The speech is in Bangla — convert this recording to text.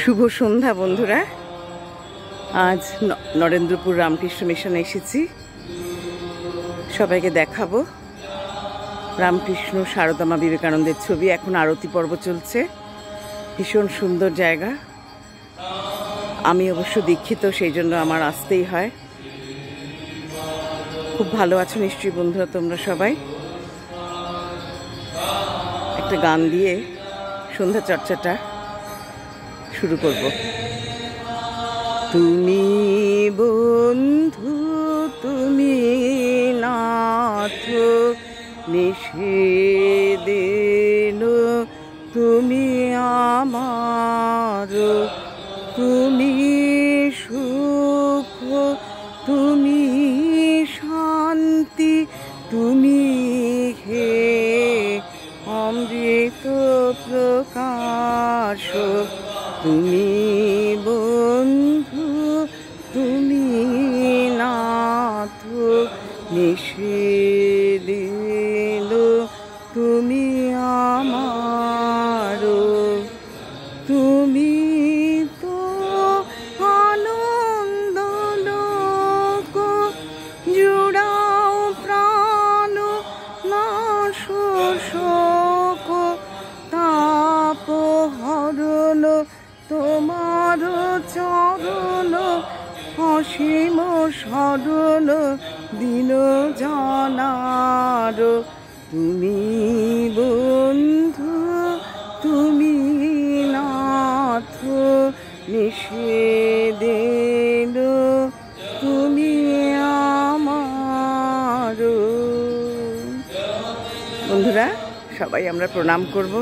শুভ সন্ধ্যা বন্ধুরা। আজ নরেন্দ্রপুর রামকৃষ্ণ মিশনে এসেছি। সবাইকে দেখাবো রামকৃষ্ণ সারদামা বিবেকানন্দের ছবি। এখন আরতি পর্ব চলছে। ভীষণ সুন্দর জায়গা। আমি অবশ্য দীক্ষিত, সেই জন্য আমার আসতেই হয়। খুব ভালো আছো নিশ্চয়ই বন্ধুরা তোমরা সবাই। একটা গান দিয়ে সন্ধ্যা চর্চাটা শুরু করব। তুমি বন্ধু, তুমি নাথ নিষেদিন, তুমি আমার, তুমি সুখ, তুমি শান্তি, তুমি হে অমৃত প্রকাশ। তুমি বন্ধু, তুমি নাথ নিষেদিন, তুমি আমার, তুমি তো আনন্দ লোক, জুড়াও প্রাণ নাশ শোক, তাপ হরণ তোমার চরণ, অসীম শরণ দিন জানার। তুমি বন্ধু, তুমি নাথ নিষেদিন, তুমি আমার। বন্ধুরা সবাই আমরা প্রণাম করব।